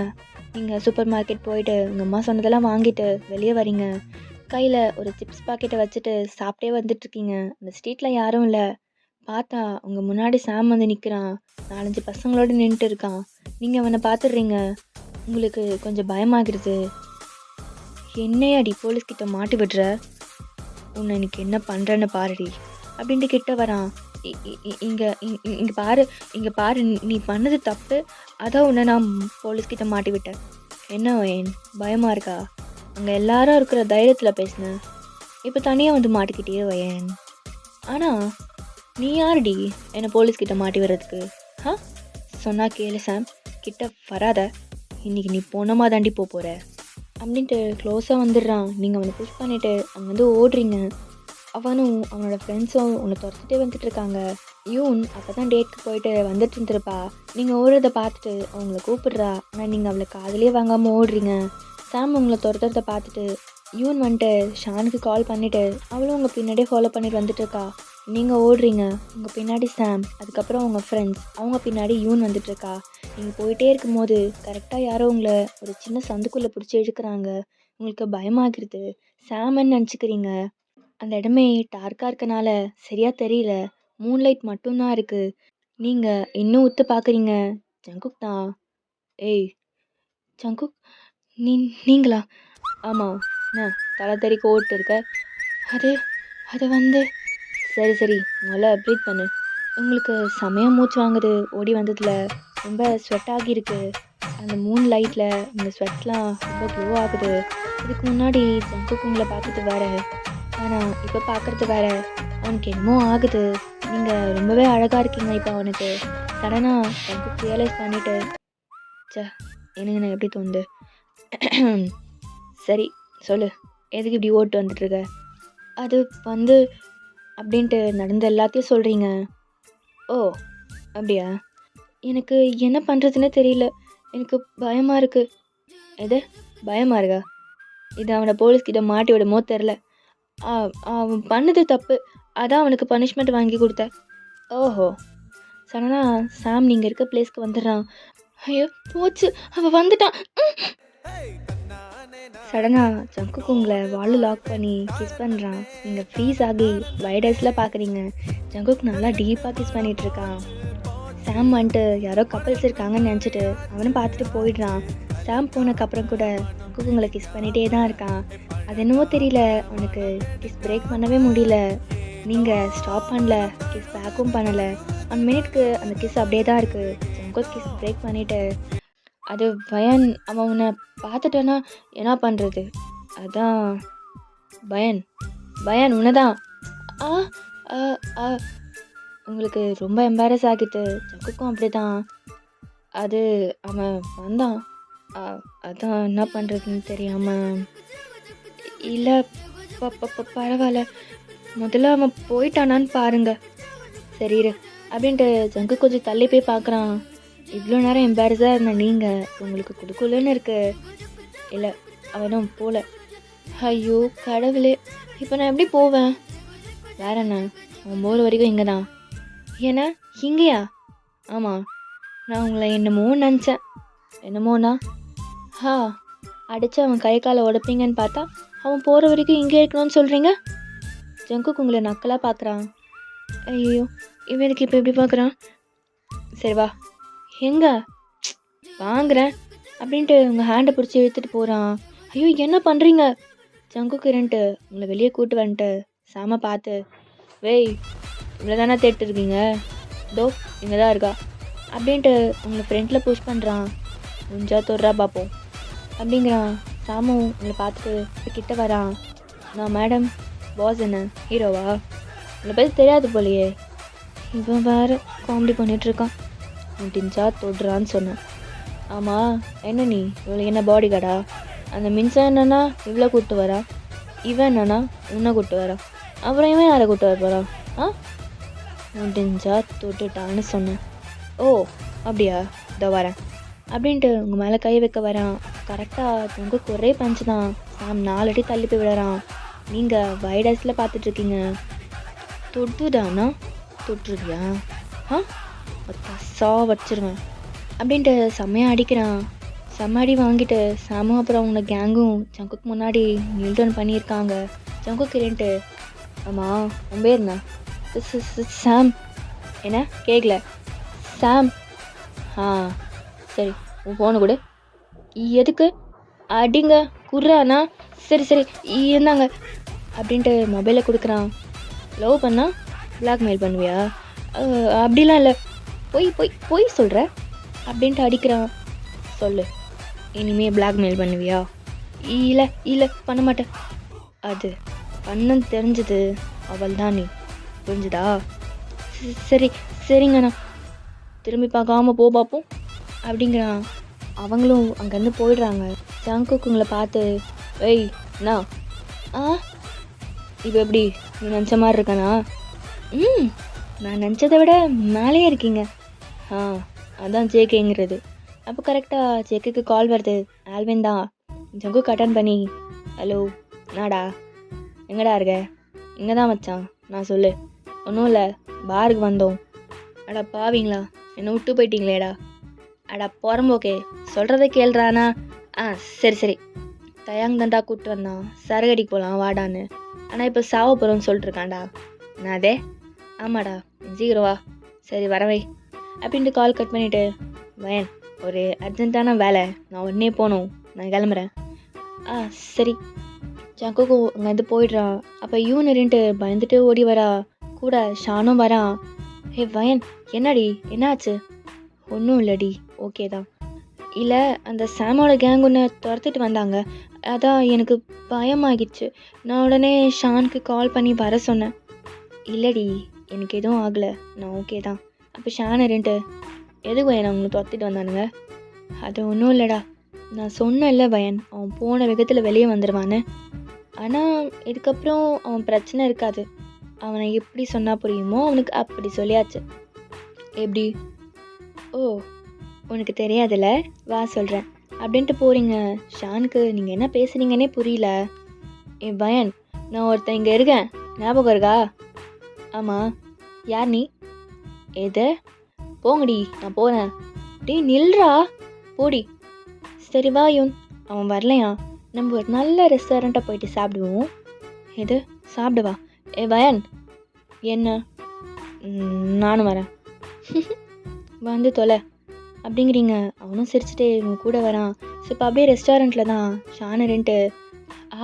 நீங்கள் சூப்பர் மார்க்கெட் போயிட்டு உங்கள் அம்மா சொன்னதெல்லாம் வாங்கிட்டு வெளியே வரீங்க. கையில் ஒரு சிப்ஸ் பாக்கெட்டை வச்சுட்டு சாப்பிட்டே வந்துட்டுருக்கீங்க. அந்த ஸ்ட்ரீட்டில் யாரும் இல்லை. பார்த்தா உங்கள் முன்னாடி சாம் வந்து நிற்கிறான். 4-5 பசங்களோடு நின்றுட்டு இருக்கான். நீங்கள் அவனை பார்த்துடுறீங்க. உங்களுக்கு கொஞ்சம் பயமாகிடுது. என்னையாடி போலீஸ்கிட்ட மாட்டி விடுற? உன்னை இன்னைக்கு என்ன பண்ணுறேன்னு பாருடி அப்படின்ட்டு கிட்ட வரான். இங்கே பாரு, நீ பண்ணது தப்பு. அதான் உன்னை நான் போலீஸ்கிட்ட மாட்டி விட்டேன். என்ன ஏன் பயமாக இருக்கா? அங்கே எல்லாரும் இருக்கிற தைரியத்தில் பேசினேன். இப்போ தனியாக வந்து மாட்டிக்கிட்டே வயன். ஆனால் நீ யாருடி என்னை போலீஸ்கிட்ட மாட்டி வர்றதுக்கு? சொன்னா கேளு சாம், கிட்ட வராத. இன்னைக்கு நீ போனமா தாண்டி போகிற அப்படின்ட்டு க்ளோஸாக வந்துடுறான். நீங்கள் அவனை புஷ் பண்ணிவிட்டு அங்கேருந்து ஓடுறீங்க. அவனும் அவனோட ஃப்ரெண்ட்ஸும் உன்னை துரத்துட்டே வந்துட்டுருக்காங்க. யூன் அப்போ தான் டேட்க்கு போயிட்டு வந்துட்டு இருந்துருப்பா. நீங்கள் ஓடுறத பார்த்துட்டு அவங்கள கூப்பிடுறா. ஆனால் நீங்கள் அவளை காதலியே வாங்காமல் ஓடுறீங்க. சாம் உங்களை துரத்துறத பார்த்துட்டு யூன் வந்துட்டு ஷானுக்கு கால் பண்ணிவிட்டு அவளும் உங்கள் பின்னாடியே ஃபாலோ பண்ணிட்டு வந்துட்டுருக்கா. நீங்கள் ஓடுறீங்க, உங்கள் பின்னாடி சாம், அதுக்கப்புறம் உங்கள் ஃப்ரெண்ட்ஸ், அவங்க பின்னாடி யூன் வந்துட்டுருக்கா. நீங்கள் போயிட்டே இருக்கும்போது கரெக்டாக யாரோ உங்களை ஒரு சின்ன சந்துக்குள்ளே பிடிச்சி இழுக்கிறாங்க. உங்களுக்கு பயமாகிடுது. சாமன்னு நினச்சிக்கிறீங்க. அந்த இடமே டார்க்காக இருக்கனால சரியாக தெரியல. மூன்லைட் மட்டும்தான் இருக்குது. நீங்கள் இன்னும் உத்து பார்க்குறீங்க. ஜங்குக் தான். ஏய் ஜங்குக், நீங்களா? ஆமாம், என்ன தலை தெறிக்க ஓட்டு இருக்க? அது வந்து சரி முதல்ல ப்ரீத் பண்ணு. உங்களுக்கு செமையாக மூச்சு வாங்குது ஓடி வந்ததில். ரொம்ப ஸ்வெட் ஆகியிருக்கு. அந்த மூன் லைட்டில் இந்த ஸ்வெட்லாம் ரொம்ப க்ளோ ஆகுது. இதுக்கு முன்னாடி ஜங்குக் உங்களை பார்த்துட்டு வேற, ஆனால் இப்போ பார்க்குறது வேற. அவனுக்கு என்னமோ ஆகுது. நீங்கள் ரொம்பவே அழகாக இருக்கீங்க. இப்போ அவனுக்கு சடனாக ஜங்குக் ரியலைஸ் பண்ணிவிட்டு, எனக்கு நான் எப்படி தோணுது? சரி சொல்லு, எதுக்கு இப்படி ஓட்டு வந்துட்டுருக்க? அது வந்து அப்படின்ட்டு நடந்த எல்லாத்தையும் சொல்கிறீங்க. ஓ அப்படியா? எனக்கு என்ன பண்ணுறதுன்னே தெரியல. எனக்கு பயமாக இருக்குது. எது பயமாக இருக்கா? இது அவனை போலீஸ்கிட்ட மாட்டி விடுமோ தெரில. அவன் பண்ணது தப்பு, அதான் அவனுக்கு பனிஷ்மெண்ட் வாங்கி கொடுத்தேன். ஓஹோ. சடனாக சாம் நீங்கள் இருக்க பிளேஸ்க்கு வந்துடுறான். ஐயோ போச்சு, அவன் வந்துட்டான். சடனாக ஜங்குக் உங்களை வாலில் லாக் பண்ணி கிஸ் பண்ணுறான். நீங்கள் ஃப்ரீஸ் ஆகி வைட் ஐஸில் பார்க்குறீங்க. ஜங்குக் நல்லா டீப்பாக கிஸ் பண்ணிகிட்ருக்கான். சாம் வந்துட்டு யாரோ கப்பல்ஸ் இருக்காங்கன்னு நினச்சிட்டு அவனும் பார்த்துட்டு போயிடுறான். சாம் போனதுக்கப்புறம் கூட ஜங்குக் உங்களை கிஸ் பண்ணிகிட்டே தான் இருக்கான். அது என்னவோ தெரியல, அவனுக்கு கிஸ் பிரேக் பண்ணவே முடியல. நீங்கள் ஸ்டாப் பண்ணல, கிஸ் பேக்கும் பண்ணலை. 1 மினிட்க்கு அந்த கிஸ் அப்படியே தான் இருக்குது. ஜங்குக் கிஸ் பிரேக் பண்ணிவிட்டு, அது பயன், அவன் உன்னை பார்த்துட்டானா என்ன பண்ணுறது? அதான் பயன் உன்னை தான். ஆ ஆ ஆ உங்களுக்கு ரொம்ப எம்பாரஸ் ஆகிட்டு. ஜங்குக்கும் அப்படி தான். அது அவன் வந்தான், அதான் என்ன பண்ணுறதுன்னு தெரியாமல். இல்லை பரவாயில்ல, முதல்ல அவன் போயிட்டானான்னு பாருங்க. சரி அப்படின்ட்டு ஜங்கு கொஞ்சம் தள்ளி போய் பார்க்குறான். இவ்வளோ நேரம் எம்பாரஸாக இருந்த நீங்கள் உங்களுக்கு கொடுக்கலன்னு இருக்கு. இல்லை அவனும் போகல. ஐயோ கடவுளே, இப்போ நான் எப்படி போவேன்? வேற என்ன, அவன் போகிற வரைக்கும் இங்கே தான். ஏன்னா இங்கேயா? ஆமாம், நான் உங்களை என்னமோ நினச்சேன். என்னமோண்ணா? அடித்து அவன் கை காலை உடைப்பீங்கன்னு பார்த்தா அவன் போகிற வரைக்கும் இங்கே இருக்கணும்னு சொல்கிறீங்க. ஜங்குக்கு உங்களை நக்கலாக பார்க்குறான். ஐயோ இவனுக்கு இப்போ எப்படி பார்க்குறான்? சரி வா. எங்க வாங்குறேன் அப்படின்ட்டு உங்கள் ஹேண்டை பிடிச்சி இழுத்துட்டு போகிறான். ஐயோ என்ன பண்ணுறீங்க? ஜங்குக்கிரன்ட்டு உங்களை வெளியே கூட்டு வந்துட்டு சாம பார்த்து, வேய் இவ்வளோ தானே தேட்டு இருக்கீங்க, தோ இங்கே தான் இருக்கா அப்படின்ட்டு உங்களை ஃப்ரெண்டில் புஷ் பண்ணுறான். முடிஞ்சா தொடுறா பார்ப்போம் அப்படிங்கிறான். சாமு உங்களை பார்த்துட்டு இப்போ கிட்ட வரான். நான் மேடம் பாஸ் என்ன ஹீரோவா? உங்களை பற்றி தெரியாது போலையே. இவன் வேறு காமெடி பண்ணிகிட்ருக்கான். முடிஞ்சா தொடுறான்னு சொன்னேன். ஆமாம் என்ன நீ இவளுக்கு என்ன பாடி கார்டா? அந்த மின்சா என்னன்னா இவ்வளோ கூப்பிட்டு வரா, இவன் என்னன்னா உன்னை கூப்பிட்டு வரா, அப்புறம் இவன் யாரை கூப்பிட்டு வர போகிறா? ஆ முடிஞ்சா தொட்டுட்டான்னு சொன்னேன். ஓ அப்படியா, இதோ வரேன் அப்படின்ட்டு உங்கள் மேலே கை வைக்க வரான். கரெக்டாக உங்களுக்கு ஒரே பஞ்சு தான். சாம் 4 அடி தள்ளி போய் விடுறான். நீங்கள் வைடஸில் பார்த்துட்ருக்கீங்க. தொட்டுதானா? தொட்டுருக்கியா? ஆ சா வச்சிருவேன் அப்படின்ட்டு செம்மையாக அடிக்கிறான். செம்ம அடி வாங்கிட்டு சாமும் அப்புறம் அவங்க கேங்கும் ஜங்குக்கு முன்னாடி நில்டன் பண்ணியிருக்காங்க. ஜங்குக்கிரன்ட்டு, ஆமாம் உன் பேர் என்ன? சாம். என்ன கேட்கல? சாம். ஆ சரி, உன் ஃபோனு கொடு. எதுக்கு? அடிங்க குர்றானா? சரி சரி இருந்தாங்க அப்படின்ட்டு மொபைலை கொடுக்குறான். லவ் பண்ணா பிளாக்மெயில் பண்ணுவியா? அப்படிலாம் இல்லை, பொய் பொய் பொய் சொல்கிற அப்படின்ட்டு அடிக்கிறான். சொல்லு, இனிமே பிளாக்மெயில் பண்ணுவியா? இல்லை இல்லை பண்ண மாட்டேன். அது பண்ண தெரிஞ்சது அவள் தான், நீ புரிஞ்சுதா? சரி சரிங்கண்ணா, திரும்பி பார்க்காம போ பார்ப்போம் அப்படிங்கிறான். அவங்களும் அங்கேருந்து போயிடுறாங்க. ஜங்குக்குங்களை பார்த்து, ஏய் அண்ணா, ஆ இப்போ எப்படி நீ நினச்ச மாதிரி இருக்கானா? நான் நினச்சதை விட மேலேயே இருக்கீங்க. ஆ அதான் ஜேகேங்கிறது. அப்போ கரெக்டாக ஜேக்குக்கு கால் வருது. ஆல்வின் தான். ஜங்குக்கு அட்டன் பண்ணி, ஹலோ நாடா எங்கடா இருக்க? இங்கே தான் வச்சான். நான் சொல்லு. ஒன்றும் இல்லை, பாருக்கு வந்தோம். அடா பாவீங்களா, என்னை விட்டு போயிட்டீங்களேடா. அடா புறம்போக்கே, சொல்கிறத கேள்றானா? ஆ சரி சரி, தயாங் தண்டா கூப்பிட்டு வந்தான். சரகடிக்கு போகலாம் வாடான்னு. ஆனால் இப்போ சாவ போகிறோன்னு சொல்லிட்டுருக்கான்டா. நான் அதே ஆமாடா, ஜீரோவா? சரி வரவை அப்படின்ட்டு கால் கட் பண்ணிவிட்டு, வயன் ஒரு அர்ஜென்ட்டான வேலை, நான் உடனே போகணும், நான் கிளம்புறேன். ஆ சரி. ஜங்குக்கு அங்கேருந்து போயிடுறான். அப்போ யூனிட்டு பயந்துட்டு ஓடி வரா. கூட ஷானும் வரான். ஹே வயன் என்னடி என்னாச்சு? ஒன்றும் இல்லடி, ஓகே தான். இல்லை அந்த சாமோட கேங் ஒன்று துரத்துட்டு வந்தாங்க, அதான் எனக்கு பயமாகிடுச்சு. நான் உடனே ஷானுக்கு கால் பண்ணி வர சொன்னேன். இல்லடி எனக்கு எதுவும் ஆகலை, நான் ஓகே தான். அப்போ ஷான் இருந்துட்டு, எதுக்கு வயன் அவங்களை துரத்திட்டு வந்தானுங்க? அது ஒன்றும் இல்லைடா, நான் சொன்னேன்ல வயன் அவன் போன வேகத்தில் வெளியே வந்துடுவான்னு. ஆனால் இதுக்கப்புறம் அவன் பிரச்சனை இருக்காது. அவனை எப்படி சொன்னால் புரியுமோ அவனுக்கு அப்படி சொல்லியாச்சு. எப்படி? ஓ உனக்கு தெரியாதுல்ல, வா சொல்கிறேன் அப்படின்ட்டு போகிறீங்க. ஷானுக்கு நீங்கள் என்ன பேசுகிறீங்கன்னே புரியல. வயன் நான் ஒருத்தன் இங்கே இருக்கேன், ஞாபகம் இருக்கா? ஆமாம், யார் நீ? எது? போங்கடி நான் போகிறேன். டே நில்றா, போடி. சரி வா யூன். அவன் வரலையா? நம்ம ஒரு நல்ல ரெஸ்டாரண்ட்டாக போயிட்டு சாப்பிடுவோம். எது சாப்பிடுவா? வயன் என்ன? நானும் வரேன். வந்து தொலை அப்படிங்கிறீங்க. அவனும் சிரிச்சுட்டு இவங்க கூட வரான். ஸோ இப்போ அப்படியே ரெஸ்டாரண்ட்டில் தான் ஷானு ரெண்ட்டு.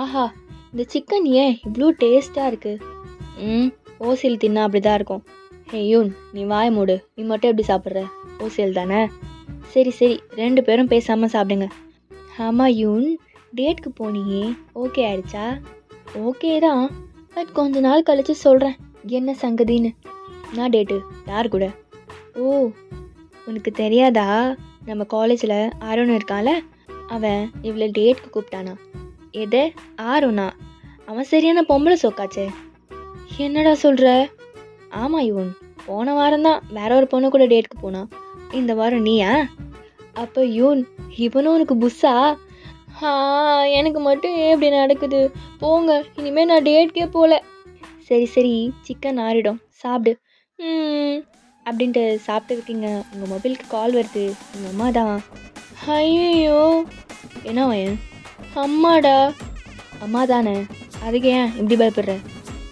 ஆஹா இந்த சிக்கன் ஏன் இவ்வளோ டேஸ்ட்டாக இருக்குது? ஓசியில் தின்னா அப்படி தான் இருக்கும். ஹே யூன் நீ வாய மூடு, நீ மட்டும் எப்படி சாப்பிட்ற? ஓசியல் தானே. சரி சரி 2 பேரும் பேசாமல் சாப்பிடுங்க. ஆமாம் யூன், டேட்க்கு போனியே ஓகே ஆயிடுச்சா? ஓகே தான், பட் கொஞ்ச நாள் கழித்து சொல்கிறேன் என்ன சங்கதின்னு. நான் டேட்டு யார் கூட? ஓ உனக்கு தெரியாதா? நம்ம காலேஜில் ஆரோன் இருக்கான்ல, அவன் இவ்வளோ டேட்க்கு கூப்பிட்டானா. எது ஆரோனா? அவன் சரியான பொம்பளை சோக்காச்சே. என்னடா சொல்கிற? ஆமாம் யூன், போன வாரம் தான் வேற ஒரு பொண்ணு கூட டேட்க்கு போனான். இந்த வாரம் நீயா? அப்போ யூன் இவனும் உனக்கு புஸ்ஸா? எனக்கு மட்டும் ஏன் இப்படி நடக்குது? போங்க, இனிமேல் நான் டேட்கே போகல. சரி சரி சிக்கன் ஆறிடும், சாப்பிடு அப்படின்ட்டு சாப்பிட்டு இருக்கீங்க. உங்கள் மொபைலுக்கு கால் வருது. உங்கள் அம்மா தான். ஐயோ என்ன வயன்? அம்மாடா. அம்மா தானே, அதுக்கு ஏன் இப்படி பயப்படுற?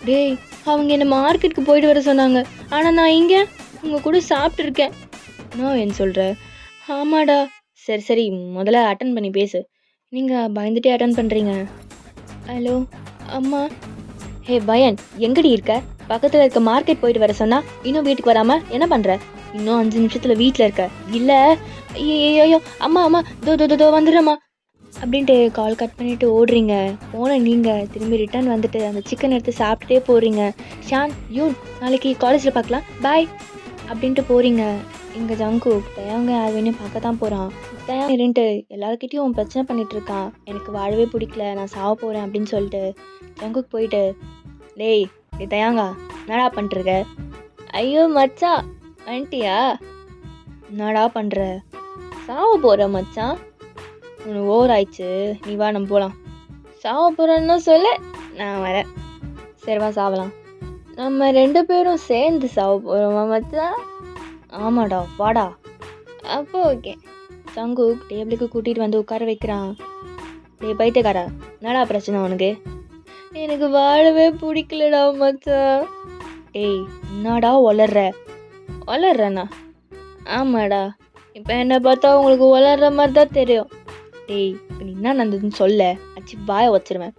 டேய் அவங்க என்னை மார்க்கெட்டுக்கு போயிட்டு வர சொன்னாங்க, ஆனால் நான் இங்கே உங்கள் கூட சாப்பிட்ருக்கேன். நான் என்ன சொல்கிற? ஆமாடா சரி சரி, முதல்ல அட்டன் பண்ணி பேசு. நீங்கள் பயந்துட்டே அட்டன் பண்ணுறீங்க. ஹலோ அம்மா. ஹே பயன், எங்கடி இருக்க? பக்கத்தில் இருக்க மார்க்கெட் போயிட்டு வர சொன்னா இன்னும் வீட்டுக்கு வராமல் என்ன பண்ணுற? இன்னும் 5 நிமிஷத்தில் வீட்டில் இருக்க இல்லை? ஐயோ அம்மா அம்மா, தோ தோ தோ தோ வந்துடுறேம்மா அப்படின்ட்டு கால் கட் பண்ணிவிட்டு ஓடுறீங்க. போன நீங்கள் திரும்பி ரிட்டர்ன் வந்துட்டு அந்த சிக்கன் எடுத்து சாப்பிட்டுட்டே போகிறீங்க. ஷான், யூன், நாளைக்கு காலேஜில் பார்க்கலாம், பாய் அப்படின்ட்டு போகிறீங்க. இங்கே ஜங்கு தயாங்க யாருன்னு பார்க்க தான் போகிறான். தயாங்க இருந்துட்டு எல்லாருக்கிட்டையும் பிரச்சனை பண்ணிட்டு இருக்கான். எனக்கு வாழவே பிடிக்கல, நான் சாவ போகிறேன் அப்படின்னு சொல்லிட்டு ஜங்குக்கு போயிட்டு, டேய் டே தயாங்கா, என்னடா பண்ணிட்டுருக்க? ஐயோ மச்சான் வந்துட்டியா? என்னடா பண்ணுற? சாவ போகிற மச்சான், உனக்கு ஓவர் ஆயிடுச்சு, நீ வா நம்ம போகலாம். சாவ போகிறேன்னு சொல்ல, நான் வரேன். சரிவா சாவலாம். நம்ம 2 பேரும் சேர்ந்து சாவ போகிறோமா மச்சான்? ஆமாடா வாடா. அப்போ ஓகே. சங்கு டேபிளுக்கு கூட்டிகிட்டு வந்து உட்கார வைக்கிறான். டே பைத்தியக்காரா, என்னடா பிரச்சனை உனக்கு? எனக்கு வாழவே பிடிக்கலடா மச்சான். டேய் என்னடா வளர்றண்ணா? ஆமாடா, இப்போ என்ன பார்த்தா உங்களுக்கு வளர்ற மாதிரி தான் தெரியும். டேய் இப்போ நீ என்ன நடந்ததுன்னு சொல்ல, அச்சு பாய வச்சிருவேன்.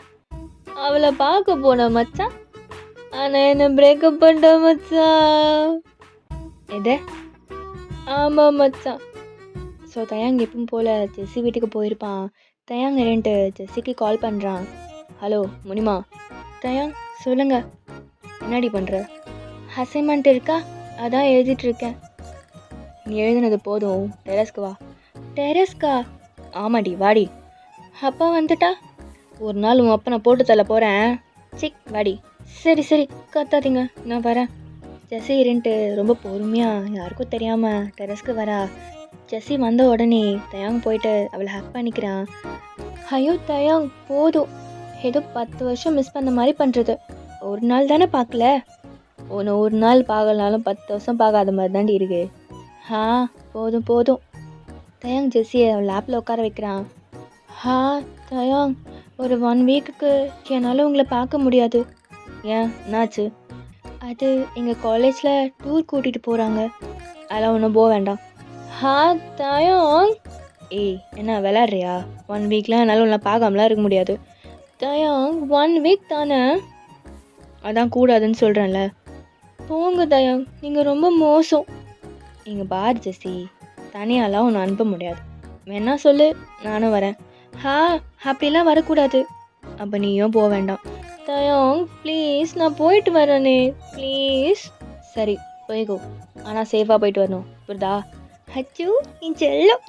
அவளை பார்க்க போன மச்சான், ஆனால் என்ன பிரேக்கப் பண்ணிட்ட மச்சான். எது? ஆமாம் மச்சான். ஸோ தயாங் எப்பவும் போல் ஜெஸ்ஸி வீட்டுக்கு போயிருப்பான். தயாங் ரெண்டு ஜெஸ்ஸிக்கு கால் பண்ணுறான். ஹலோ முனிமா. தயாங் சொல்லுங்க. என்னடி பண்ணுற? அசைன்மெண்ட் இருக்கா, அதான் எழுதிட்டுருக்கேன். நீ எழுதுனது போதும், டெரஸ்க்கு வா. டெரஸ்க்கா? ஆமாடி வாடி. அப்பா வந்துட்டா ஒரு நாள் உன் அப்பா நான் போட்டு தள்ள போகிறேன். சிக் வாடி. சரி சரி கத்தாதீங்க, நான் வரேன். ஜெஸ்ஸி இருந்துட்டு ரொம்ப பொறுமையாக யாருக்கும் தெரியாமல் டெரஸ்க்கு வரா. ஜெஸ்ஸி வந்த உடனே தயாங் போயிட்டு அவளை ஹக் பண்ணிக்கிறான். ஐயோ தயாங் போதும், ஏதோ 10 வருஷம் மிஸ் பண்ண மாதிரி பண்ணுறது. ஒரு நாள் தானே பார்க்கல. ஒன்று ஒரு நாள் பார்க்கலனாலும் 10 வருஷம் பார்க்காத மாதிரி தாண்டி இருக்கு. போதும் போதும். தயாங் ஜெஸ்ஸியை அவள் லேப்பில் உட்கார வைக்கிறான். தயாங், ஒரு 1 வீக்குக்கு என்னால் உங்களை பார்க்க முடியாது. ஏன் என்னாச்சு? அது எங்கள் காலேஜில் டூர் கூட்டிகிட்டு போகிறாங்க, அதெல்லாம் ஒன்றும் போக வேண்டாம். தயாங். ஏய் என்ன விளாட்றியா? 1 வீக்லாம் என்னால் உன்னை பார்க்காமலாம் இருக்க முடியாது. தயாங் 1 வீக் தானே, அதான் கூடாதுன்னு சொல்கிறேன்ல. போங்க தயாங், நீங்கள் ரொம்ப மோசம். இங்கே பார் ஜெஸ்ஸி, தனியாலாம் ஒன்று அனுப்ப முடியாது, வேணா சொல்லு நானும் வரேன். அப்படிலாம் வரக்கூடாது. அப்போ நீயும் போக வேண்டாம். தயாங் ப்ளீஸ், நான் போயிட்டு வரேனே ப்ளீஸ். சரி போய்கோ, ஆனால் சேஃபாக போயிட்டு வரணும், புரியுதா? அச்சோ என் செல்லம்,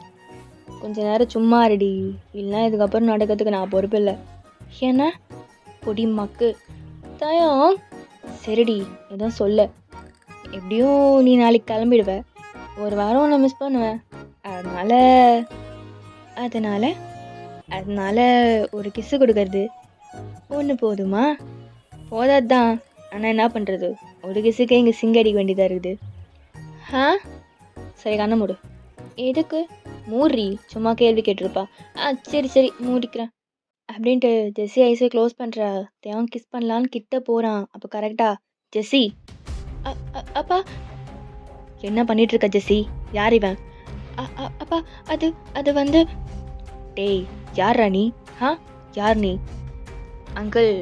கொஞ்ச நேரம் சும்மா இருடி, இல்லைனா இதுக்கப்புறம் நடக்கிறதுக்கு நான் பொறுப்பு இல்லை. என்ன பொடி மக்கு. தயாங் சரிடி, எதுவும் சொல்ல. எப்படியும் நீ நாளைக்கு கிளம்பிடுவ, ஒரு வாரம் உன்னை மிஸ் பண்ணுவேன். அதனால ஒரு கிஸ்ஸு கொடுக்கறது ஒன்று போதுமா? போதாது தான், ஆனால் என்ன பண்ணுறது, ஒரு கிஸ்ஸுக்கே இங்கே சிங்கடிக்க வேண்டியதாக இருக்குது. சரி கண்ணை மூடு. எதுக்கு? மூடி, சும்மா கேள்வி கேட்டிருப்பா. சரி சரி மூடிக்கிறேன் அப்படின்ட்டு ஜெஸ்ஸி ஐஸை க்ளோஸ் பண்ணுறா. தேவன் கிஸ் பண்ணலான்னு கிட்ட போகிறான். அப்போ கரெக்டா ஜெஸ்ஸி. அப்பா என்ன பண்ணிகிட்ருக்க ஜெஸ்ஸி? யார் இவன்? அப்பா அது வந்து. டேய் யார் நீ? யார் நீ? அங்கிள்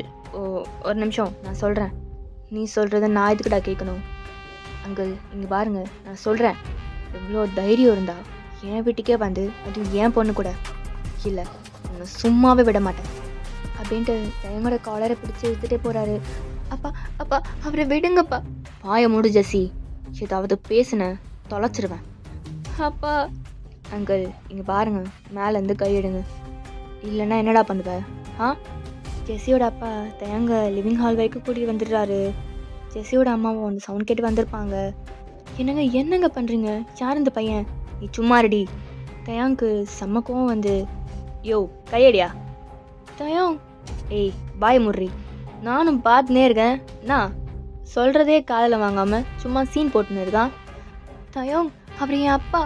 ஒரு நிமிஷம் நான் சொல்கிறேன். நீ சொல்கிறத நான் எதுக்குடா கேட்கணும்? அங்கிள் இங்கே பாருங்க, நான் சொல்கிறேன், எவ்வளோ தைரியம் இருந்தா என் வீட்டுக்கே வந்து, அது ஏன் பொண்ணு கூட இல்லை, உன்னை சும்மாவே விட மாட்டேன் அப்படின்ட்டு தயங்கோட காலரை பிடிச்சி இழுத்துட்டே போகிறாரு. அப்பா அவரை விடுங்கப்பா. பாய மூடு ஜெஸ்ஸி, ஏதாவது பேசுன தொலைச்சிருவேன். அப்பா. அங்கிள் இங்கே பாருங்க, மேலேருந்து கையெடுங்க, இல்லைன்னா என்னடா பண்ணுவ? ஜெஸ்ஸியோட அப்பா தயங்க லிவிங் ஹால் வரைக்கும் கூட்டிகிட்டு வந்துடுறாரு. ஜெஸ்ஸியோட அம்மாவும் அந்த சவுண்ட் கேட்டு வந்திருப்பாங்க. என்னங்க பண்ணுறீங்க? யார் இந்த பையன்? நீ சும்மா ரெடி. தயாங்க்கு செம்மக்கவும் வந்து, யோ கையடியா. தயாங் ஏய் பாய் முர்றி, நானும் பார்த்துனே இருக்கேன், நான் சொல்கிறதே காதில் வாங்காமல் சும்மா சீன் போட்டுன்னு இருக்கான். தயாங் அப்படி என் அப்பா.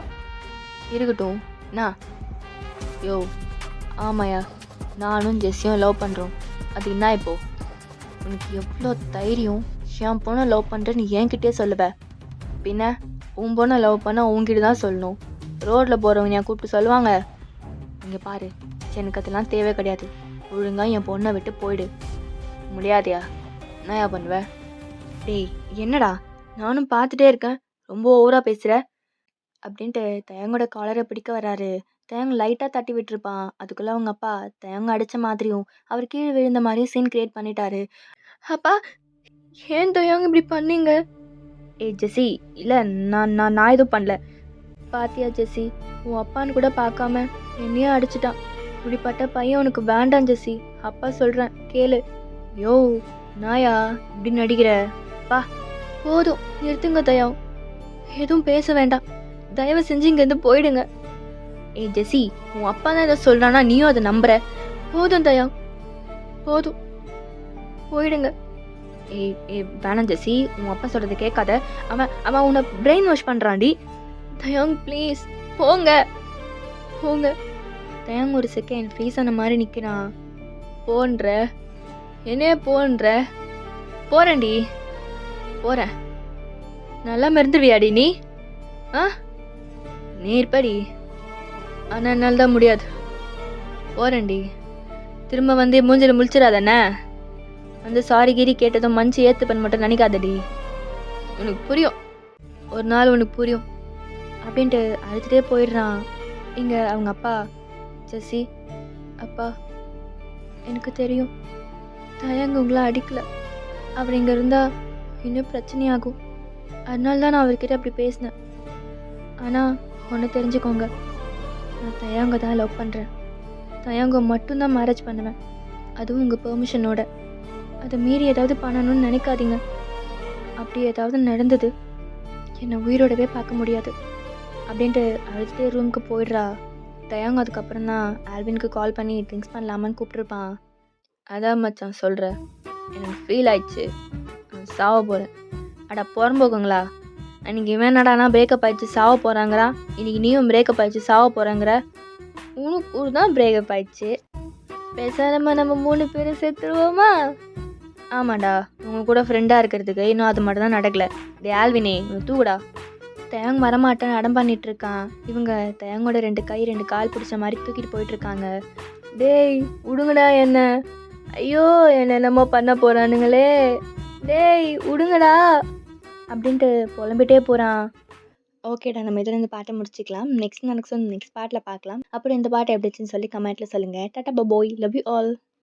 இருக்கட்டும் நான். யோ ஆமாயா, நானும் ஜெஸ்ஸியும் லவ் பண்ணுறோம், அது என்ன இப்போ? உனக்கு எவ்வளோ தைரியம் என் பொண்ணை லவ் பண்ணுறேன்னு என்கிட்டே சொல்லுவ? பின்ன உன் பொண்ணை லவ் பண்ண உன்கிட்ட தான் சொல்லணும். ரோட்டில் போகிறவங்க என் கூப்பிட்டு சொல்லுவாங்க. இங்கே பாரு, எனக்கு அதெல்லாம் தேவை கிடையாது. ஒழுங்காக என் பொண்ணை விட்டு போயிடு. முடியாதியா? என்னயா பண்ணுவேன்? டேய் என்னடா, நானும் பார்த்துட்டே இருக்கேன், ரொம்ப ஓவராக பேசுகிற அப்படின்ட்டு தயங்கோட காலரை பிடிக்க வராரு. தயங்க லைட்டாக தட்டி விட்டுருப்பான். அதுக்குள்ளே அவங்க அப்பா தயங்க அடித்த மாதிரியும் அவர் கீழே விழுந்த மாதிரியும் சீன் கிரியேட் பண்ணிட்டாரு. அப்பா, ஏன் தயங்க இப்படி பண்ணீங்க? ஏய் ஜெஸி, இல்லை நான் நான் நான் எதுவும் பண்ணல. பாத்தியா ஜெஸி, உன் அப்பான்னு கூட பார்க்காம என்னையே அடிச்சிட்டான். இப்படிப்பட்ட பையன் உனக்கு வேண்டாம் ஜெஸி. அப்பா சொல்கிறேன் கேளு. யோ நாயா இப்படி நடிக்கிற? பா போதும், நிறுத்துங்க தயம். எதுவும் பேச வேண்டாம், தயவு செஞ்சு இங்கேருந்து போயிடுங்க. ஏய் ஜெஸி, உன் அப்பா தான் இதை சொல்கிறானா, நீயும் அதை நம்புற? போதும் தயம், போதும், போயிடுங்க. ஏய் ஏய் வேணாம் ஜெஸி, உன் அப்பா சொல்கிறத கேட்காத. அவன் அவன் உன்னை பிரெயின் வாஷ் பண்ணுறான்டி. தயங் ப்ளீஸ் போங்க போங்க. தயங் ஒரு செகண்ட் ஃப்ரீஸ் ஆன மாதிரி நிற்கிறான். போன்ற என்னையே போன்ற? போகிறேன்டி, போகிறேன். நல்லா மறந்துடுவியாடி நீ? ஆ நீ இருப்படி, ஆனால் என்னால் தான் முடியாது. போகிறேன்டி. திரும்ப வந்து மூஞ்சில் முழிச்சிடாதானே? வந்து சாரி கீரி கேட்டதும் மனுச்சு ஏற்றுப்பன் மட்டும் நினைக்காதடி. உனக்கு புரியும், ஒரு நாள் உனக்கு புரியும் அப்படின்ட்டு அழுதுகிட்டே போயிடுறான். இங்கே அவங்க அப்பா, ஜெஸி அப்பா, எனக்கு தெரியும் தயங்க உங்களை அடிக்கல. அவர் இங்கே இருந்தால் இன்னும் பிரச்சனையாகும். அதனால தான் நான் அவர்கிட்ட அப்படி பேசினேன். ஆனால் ஒன்று தெரிஞ்சுக்கோங்க, நான் தயங்க தான் லவ் பண்ணுறேன். தயங்க மட்டும்தான் மேரேஜ் பண்ணுவேன், அதுவும் உங்கள் பெர்மிஷனோட. அதை மீறி ஏதாவது பண்ணணும்னு நினைக்காதீங்க. அப்படி ஏதாவது நடந்தது என்னை உயிரோடவே பார்க்க முடியாது அப்படின்ட்டு அழுதுகிட்டே ரூமுக்கு போயிடுறா. தயங்க அதுக்கப்புறம் தான் ஆல்வினுக்கு கால் பண்ணி ட்ரிங்க்ஸ் பண்ணலாமான்னு கூப்பிட்ருப்பான். அதான் மச்சான் சொல்கிறேன், எனக்கு ஃபீல் ஆயிடுச்சு, நான் சாவ போகிறேன். அடா புறம்போக்குங்களா, அன்றைக்கி இவன் என்னடானா பிரேக்கப் ஆயிடுச்சு சாவ போகிறாங்கிறா, இன்றைக்கி நீயும் பிரேக்கப் ஆயிடுச்சு சாவ போகிறாங்கிற. உனக்கு தான் பிரேக்கப் ஆயிடுச்சு, பேசாம நம்ம 3 பேரும் செத்துருவோமா? ஆமாண்டா, உங்க கூட ஃப்ரெண்டாக இருக்கிறதுக்கு இன்னும் அது மட்டும் தான் நடக்கல. டே ஆல்வினே, உனக்கு தூக்குடா. தயங் வரமாட்டேன்னு அடம் பண்ணிட்டு இருக்கான். இவங்க தயங்கோட 2 கை 2 கால் பிடிச்ச மாதிரி தூக்கிட்டு போயிட்டு இருக்காங்க. டேய் விடுங்கடா என்ன, ஐயோ என்ன என்னமோ பண்ண போறானுங்களே, டேய் விடுங்கடா அப்படின்ட்டு புலம்பிட்டே போகிறான். ஓகேடா, நம்ம இதில் இந்த பாட்டை முடிச்சுக்கலாம். நெக்ஸ்ட் பார்ட்டில் பார்க்கலாம். அப்புறம் இந்த பாட்டை எப்படிச்சுன்னு சொல்லி கமெண்ட்டில் சொல்லுங்கள். Tata bye bye, love you all.